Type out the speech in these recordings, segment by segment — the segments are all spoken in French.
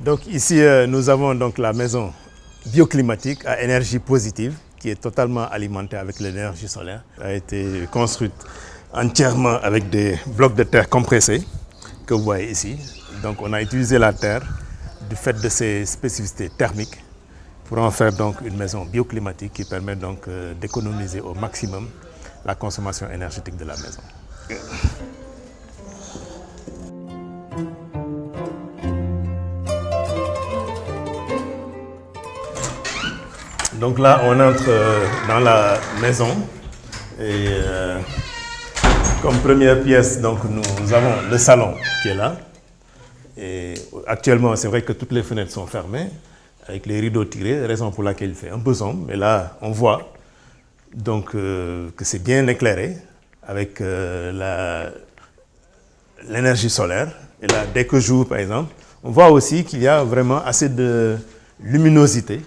Donc ici, nous avons donc la maison bioclimatique à énergie positive qui est totalement alimentée avec l'énergie solaire. Elle a été construite entièrement avec des blocs de terre compressés que vous voyez ici. Donc on a utilisé la terre du fait de ses spécificités thermiques pour en faire donc une maison bioclimatique qui permet donc d'économiser au maximum la consommation énergétique de la maison. Donc là, on entre dans la maison et comme première pièce, donc, nous avons le salon qui est là. Et actuellement, c'est vrai que toutes les fenêtres sont fermées avec les rideaux tirés, raison pour laquelle il fait un peu sombre. Mais là, on voit donc, que c'est bien éclairé avec l'énergie solaire. Et là, dès que j'ouvre, par exemple, on voit aussi qu'il y a vraiment assez de luminosité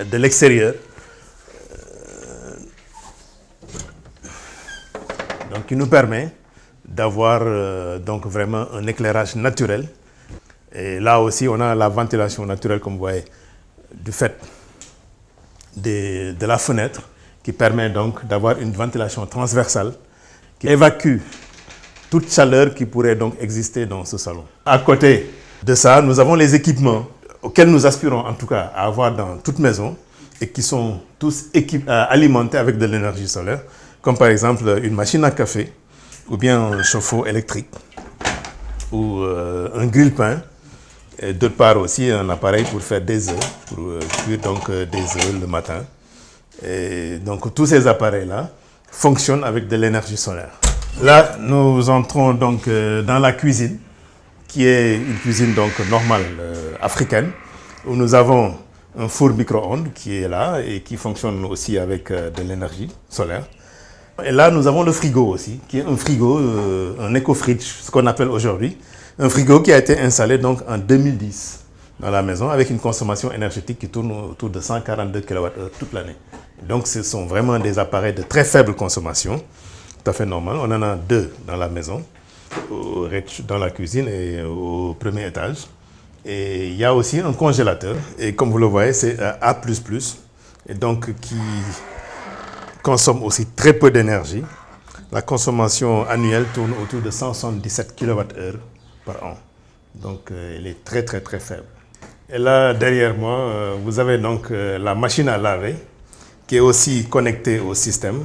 de l'extérieur, donc qui nous permet d'avoir donc vraiment un éclairage naturel. Et là aussi, on a la ventilation naturelle, comme vous voyez, du fait de la fenêtre, qui permet donc d'avoir une ventilation transversale qui évacue toute chaleur qui pourrait donc exister dans ce salon. À côté de ça, nous avons les équipements auxquels nous aspirons en tout cas à avoir dans toute maison et qui sont tous alimentés avec de l'énergie solaire, comme par exemple une machine à café ou bien un chauffe-eau électrique ou un grille-pain, et d'autre part aussi un appareil pour faire des œufs, pour cuire donc des œufs le matin. Et donc tous ces appareils-là fonctionnent avec de l'énergie solaire. Là, nous entrons donc dans la cuisine, qui est une cuisine donc normale africaine, où nous avons un four micro-ondes qui est là et qui fonctionne aussi avec de l'énergie solaire. Et là, nous avons le frigo aussi, qui est un frigo, un éco-fridge, ce qu'on appelle aujourd'hui, un frigo qui a été installé donc en 2010 dans la maison avec une consommation énergétique qui tourne autour de 142 kWh toute l'année. Donc, ce sont vraiment des appareils de très faible consommation, tout à fait normal. On en a deux dans la maison, dans la cuisine et au premier étage. Et il y a aussi un congélateur. Et comme vous le voyez, c'est A++. Et donc, qui consomme aussi très peu d'énergie. La consommation annuelle tourne autour de 177 kWh par an. Donc, elle est très, très, très faible. Et là, derrière moi, vous avez donc la machine à laver qui est aussi connectée au système.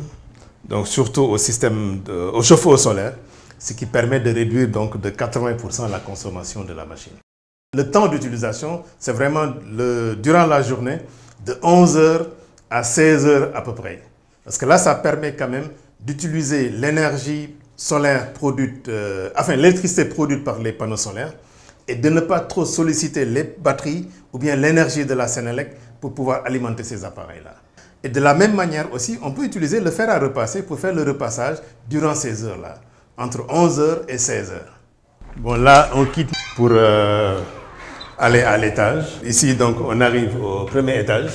Donc, surtout au système, au chauffe-eau solaire, ce qui permet de réduire donc de 80% la consommation de la machine. Le temps d'utilisation, c'est vraiment durant la journée de 11h à 16h à peu près. Parce que là, ça permet quand même d'utiliser l'énergie solaire produite, l'électricité produite par les panneaux solaires et de ne pas trop solliciter les batteries ou bien l'énergie de la Sénélec pour pouvoir alimenter ces appareils-là. Et de la même manière aussi, on peut utiliser le fer à repasser pour faire le repassage durant ces heures-là, entre 11h et 16h. Bon, là, on quitte pour aller à l'étage. Ici, donc, on arrive au premier étage.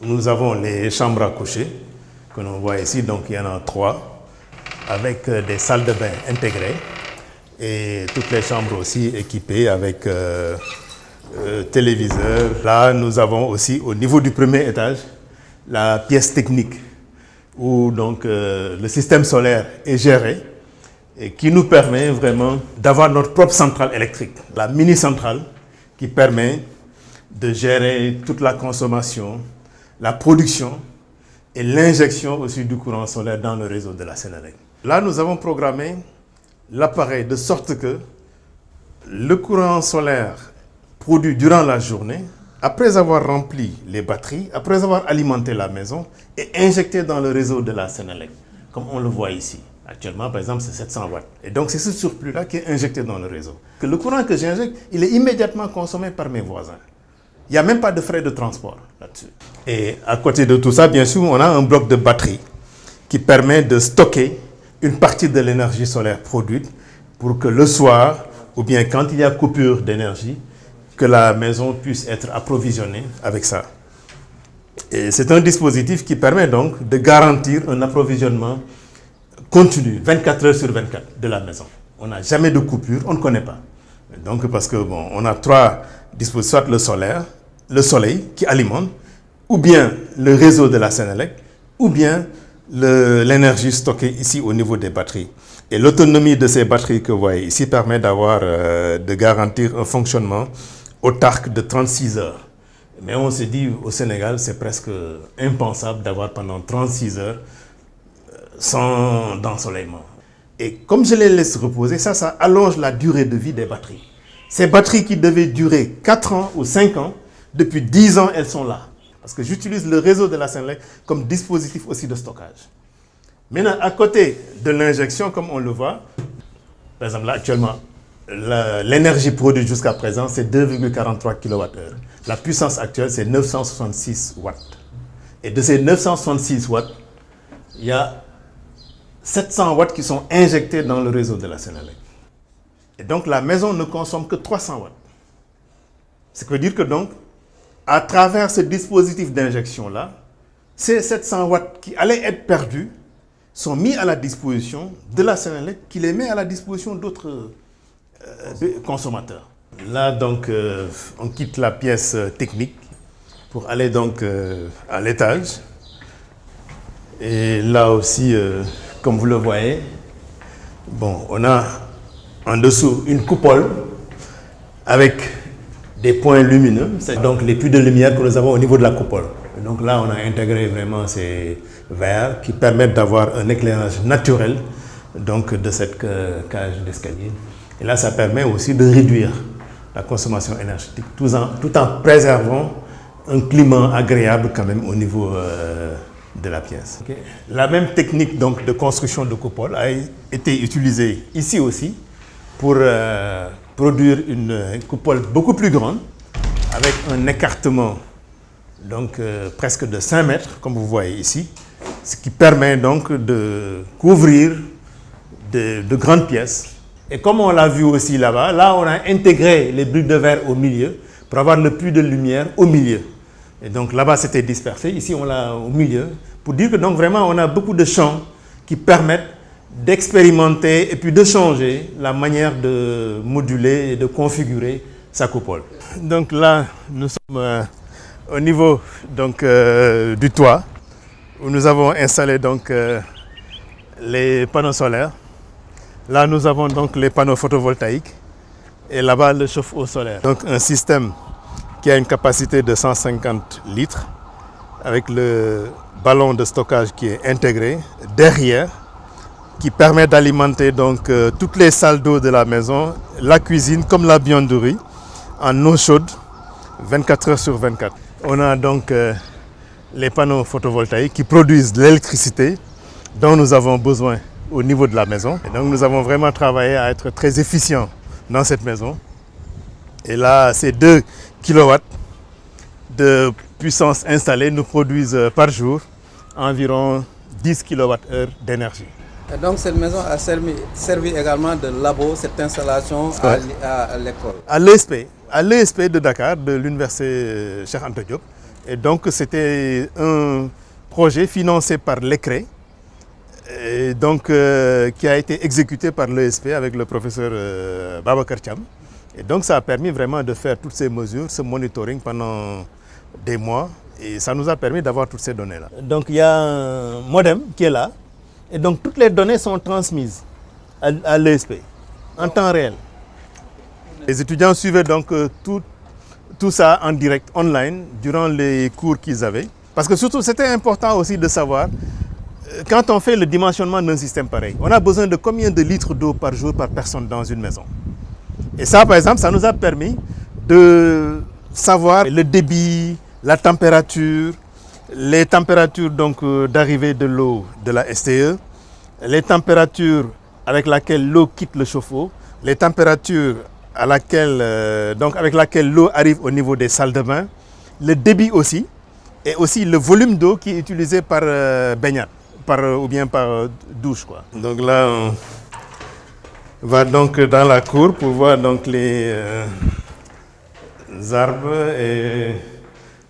Nous avons les chambres à coucher, que l'on voit ici. Donc, il y en a 3, avec des salles de bain intégrées. Et toutes les chambres aussi équipées avec téléviseur. Là, nous avons aussi, au niveau du premier étage, la pièce technique, où donc le système solaire est géré et qui nous permet vraiment d'avoir notre propre centrale électrique. La mini-centrale qui permet de gérer toute la consommation, la production et l'injection aussi du courant solaire dans le réseau de la Sénélec. Là, nous avons programmé l'appareil de sorte que le courant solaire produit durant la journée, après avoir rempli les batteries, après avoir alimenté la maison, est injecté dans le réseau de la Sénélec, comme on le voit ici. Actuellement, par exemple, c'est 700 watts. Et donc, c'est ce surplus-là qui est injecté dans le réseau. Que le courant que j'injecte, il est immédiatement consommé par mes voisins. Il n'y a même pas de frais de transport là-dessus. Et à côté de tout ça, bien sûr, on a un bloc de batterie qui permet de stocker une partie de l'énergie solaire produite pour que le soir, ou bien quand il y a coupure d'énergie, que la maison puisse être approvisionnée avec ça. Et c'est un dispositif qui permet donc de garantir un approvisionnement continu, 24 heures sur 24 de la maison. On n'a jamais de coupure, on ne connaît pas. Donc parce que bon, on a 3 dispositifs, soit le soleil qui alimente, ou bien le réseau de la Sénélec, ou bien l'énergie stockée ici au niveau des batteries. Et l'autonomie de ces batteries que vous voyez ici permet de garantir un fonctionnement autarque de 36 heures. Mais on se dit au Sénégal, c'est presque impensable d'avoir pendant 36 heures sans d'ensoleillement. Et comme je les laisse reposer, ça allonge la durée de vie des batteries. Ces batteries qui devaient durer 4 ans ou 5 ans, depuis 10 ans, elles sont là. Parce que j'utilise le réseau de la Sénélec comme dispositif aussi de stockage. Maintenant, à côté de l'injection, comme on le voit, par exemple là actuellement, l'énergie produite jusqu'à présent, c'est 2,43 kWh. La puissance actuelle, c'est 966 watts. Et de ces 966 watts, il y a 700 watts qui sont injectés dans le réseau de la Sénélec. Et donc, la maison ne consomme que 300 watts. Ce qui veut dire que donc, à travers ce dispositif d'injection-là, ces 700 watts qui allaient être perdus sont mis à la disposition de la Sénélec qui les met à la disposition d'autres consommateurs. Là, donc, on quitte la pièce technique pour aller donc à l'étage. Et là aussi, comme vous le voyez, bon, on a en dessous une coupole avec des points lumineux. C'est donc les puits de lumière que nous avons au niveau de la coupole. Et donc là, on a intégré vraiment ces verres qui permettent d'avoir un éclairage naturel donc, de cette cage d'escalier. Et là, ça permet aussi de réduire la consommation énergétique tout en préservant un climat agréable quand même au niveau de la pièce. Okay. La même technique donc, de construction de coupole a été utilisée ici aussi pour produire une coupole beaucoup plus grande avec un écartement donc, presque de 5 mètres, comme vous voyez ici, ce qui permet donc de couvrir de grandes pièces. Et comme on l'a vu aussi là-bas, là on a intégré les briques de verre au milieu pour avoir le puits de lumière au milieu. Et donc là-bas c'était dispersé, ici on l'a au milieu, pour dire que donc vraiment on a beaucoup de champs qui permettent d'expérimenter et puis de changer la manière de moduler et de configurer sa coupole. Donc là nous sommes au niveau donc, du toit où nous avons installé donc, les panneaux solaires. Là, nous avons donc les panneaux photovoltaïques et là-bas le chauffe-eau solaire. Donc un système qui a une capacité de 150 litres avec le ballon de stockage qui est intégré derrière, qui permet d'alimenter donc toutes les salles d'eau de la maison, la cuisine comme la buanderie en eau chaude 24 heures sur 24. On a donc les panneaux photovoltaïques qui produisent l'électricité dont nous avons besoin au niveau de la maison. Et donc nous avons vraiment travaillé à être très efficients dans cette maison. Et là, ces 2 kW de puissance installée nous produisent par jour environ 10 kWh d'énergie. Et donc cette maison a servi également de labo, cette installation à l'école. À l'ESP de Dakar, de l'université Cheikh Anta Diop. Et donc c'était un projet financé par l'ECRE, et donc, qui a été exécuté par l'ESP avec le professeur Babacar Thiam. Et donc ça a permis vraiment de faire toutes ces mesures, ce monitoring pendant des mois. Et ça nous a permis d'avoir toutes ces données-là. Donc il y a un modem qui est là. Et donc toutes les données sont transmises à l'ESP en temps réel. Les étudiants suivaient donc tout ça en direct, online, durant les cours qu'ils avaient. Parce que surtout, c'était important aussi de savoir, quand on fait le dimensionnement d'un système pareil, on a besoin de combien de litres d'eau par jour par personne dans une maison. Et ça, par exemple, ça nous a permis de savoir le débit, la température, les températures d'arrivée de l'eau de la STE, les températures avec lesquelles l'eau quitte le chauffe-eau, les températures avec laquelle l'eau arrive au niveau des salles de bain, le débit aussi, et aussi le volume d'eau qui est utilisé par baignade, ou bien par douche, quoi. Donc là, on va donc dans la cour pour voir donc les arbres et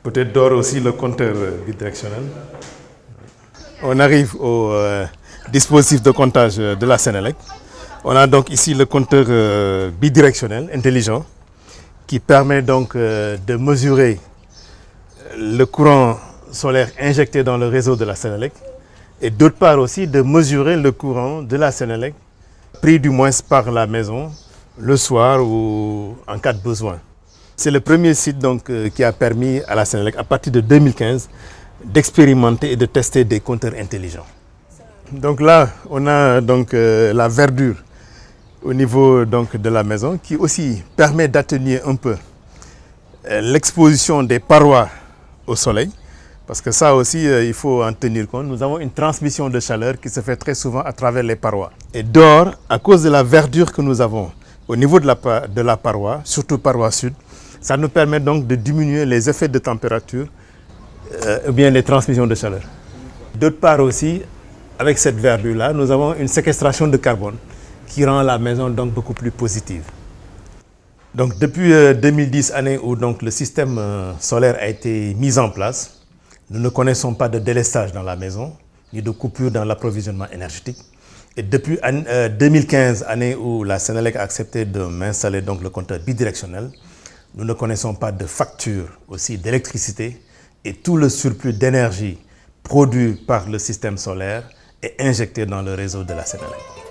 peut-être dehors aussi le compteur bidirectionnel. On arrive au dispositif de comptage de la Sénélec. On a donc ici le compteur bidirectionnel intelligent qui permet donc de mesurer le courant solaire injecté dans le réseau de la Sénélec et d'autre part aussi de mesurer le courant de la Sénélec pris du moins par la maison le soir ou en cas de besoin. C'est le premier site donc, qui a permis à la Sénélec à partir de 2015 d'expérimenter et de tester des compteurs intelligents. Donc là, on a donc la verdure au niveau donc, de la maison qui aussi permet d'atténuer un peu l'exposition des parois au soleil. Parce que ça aussi, il faut en tenir compte. Nous avons une transmission de chaleur qui se fait très souvent à travers les parois. Et dehors, à cause de la verdure que nous avons au niveau de la paroi, surtout paroi sud, ça nous permet donc de diminuer les effets de température ou bien les transmissions de chaleur. D'autre part aussi, avec cette verdure-là, nous avons une séquestration de carbone qui rend la maison donc beaucoup plus positive. Donc depuis 2010, année où donc le système solaire a été mis en place, nous ne connaissons pas de délestage dans la maison, ni de coupure dans l'approvisionnement énergétique. Et depuis 2015, année où la Sénélec a accepté de m'installer donc le compteur bidirectionnel, nous ne connaissons pas de facture aussi d'électricité et tout le surplus d'énergie produit par le système solaire est injecté dans le réseau de la Sénélec.